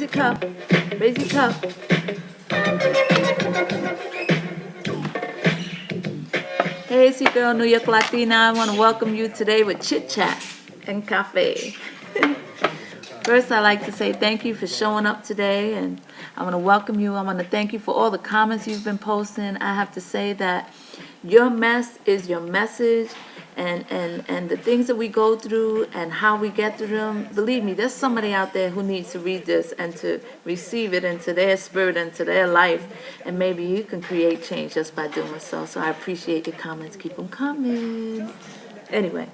your cup. Raise your cup. Hey, it's your girl, New York Latina. I want to welcome you today with Chit Chat and Cafe. First, I'd like to say thank you for showing up today, and I want to welcome you. I want to thank you for all the comments you've been posting. I have to say that your mess is your message, and the things that we go through and how we get through them, believe me, there's somebody out there who needs to read this and to receive it into their spirit, into their life, and maybe you can create change just by doing so. So I appreciate your comments. Keep them coming. Anyway,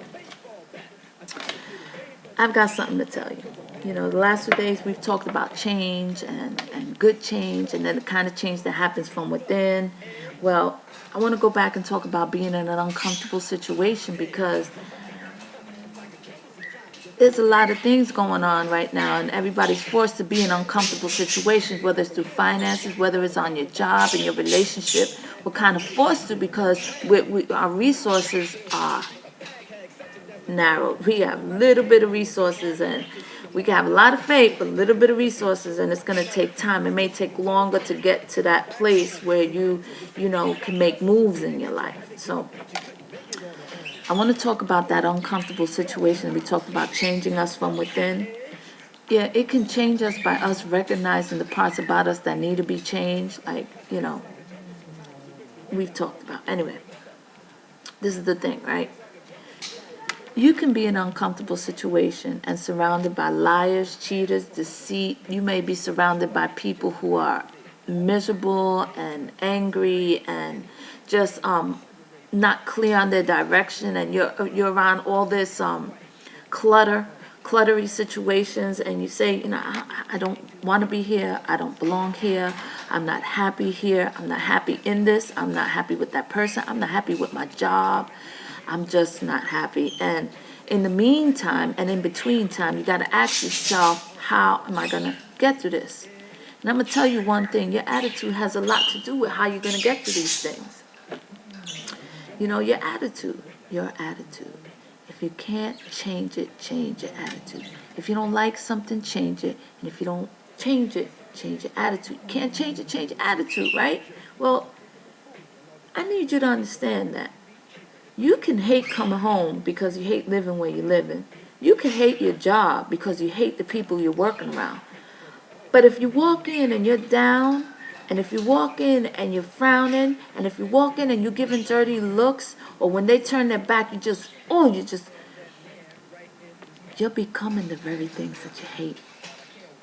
I've got something to tell you. You know, the last 2 days we've talked about change and good change, and then the kind of change that happens from within. Well, I want to go back and talk about being in an uncomfortable situation, because there's a lot of things going on right now, and everybody's forced to be in uncomfortable situations, whether it's through finances, whether it's on your job, in your relationship. We're kind of forced to, because our resources are narrow. We have a little bit of resources, and we can have a lot of faith, but a little bit of resources, and it's going to take time. It may take longer to get to that place where you can make moves in your life. So I want to talk about that uncomfortable situation. We talked about changing us from within. Yeah, it can change us by us recognizing the parts about us that need to be changed, like, we've talked about. Anyway, this is the thing, right? You can be in an uncomfortable situation and surrounded by liars, cheaters, deceit. You may be surrounded by people who are miserable and angry and just not clear on their direction, and you're around all this cluttery situations, and you say, I don't want to be here. I don't belong here. I'm not happy here. I'm not happy in this. I'm not happy with that person. I'm not happy with my job. I'm just not happy. And in the meantime and in between time, you got to ask yourself, how am I going to get through this? And I'm going to tell you one thing. Your attitude has a lot to do with how you're going to get through these things. Your attitude. If you can't change it, change your attitude. If you don't like something, change it. And if you don't change it, change your attitude. You can't change it, change your attitude, right? Well, I need you to understand that. You can hate coming home because you hate living where you're living. You can hate your job because you hate the people you're working around. But if you walk in and you're down, and if you walk in and you're frowning, and if you walk in and you're giving dirty looks, or when they turn their back, you're becoming the very things that you hate.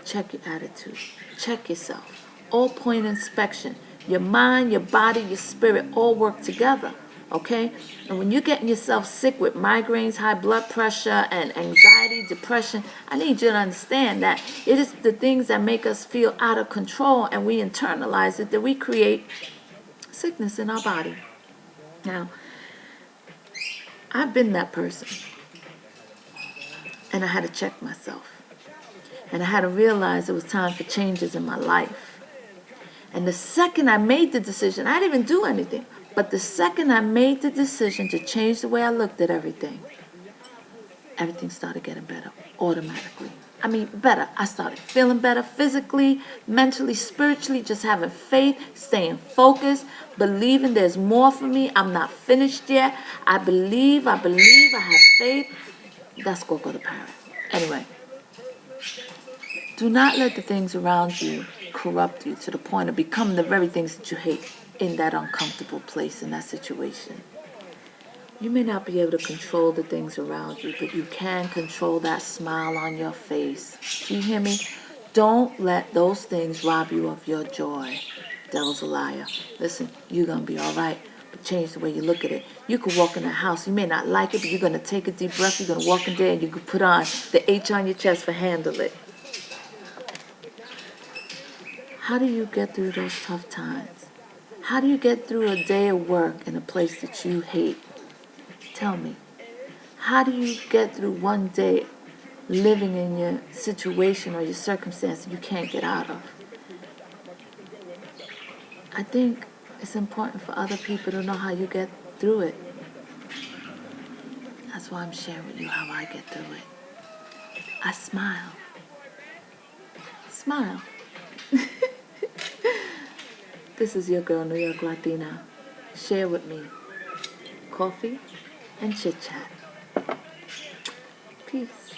Check your attitude. Check yourself. All point inspection. Your mind, your body, your spirit all work together. Okay? And when you're getting yourself sick with migraines, high blood pressure, and anxiety, depression, I need you to understand that it is the things that make us feel out of control, and we internalize it, that we create sickness in our body. Now, I've been that person, and I had to check myself. And I had to realize it was time for changes in my life. And the second I made the decision, I didn't even do anything, but the second I made the decision to change the way I looked at everything started getting better automatically. I mean, better. I started feeling better physically, mentally, spiritually, just having faith, staying focused, believing there's more for me. I'm not finished yet. I believe, I have faith. That's going to go to Paris. Anyway, do not let the things around you corrupt you to the point of becoming the very things that you hate in that uncomfortable place, in that situation. You may not be able to control the things around you, but you can control that smile on your face. Do you hear me? Don't let those things rob you of your joy. Devil's a liar. Listen, you're going to be all right, but change the way you look at it. You could walk in a house. You may not like it, but you're going to take a deep breath. You're going to walk in there, and you could put on the H on your chest for handle it. How do you get through those tough times? How do you get through a day of work in a place that you hate? Tell me. How do you get through one day living in your situation or your circumstance that you can't get out of? I think it's important for other people to know how you get through it. That's why I'm sharing with you how I get through it. I smile. smile. This is your girl, New York Latina. Share with me. Coffee and chit chat. Peace.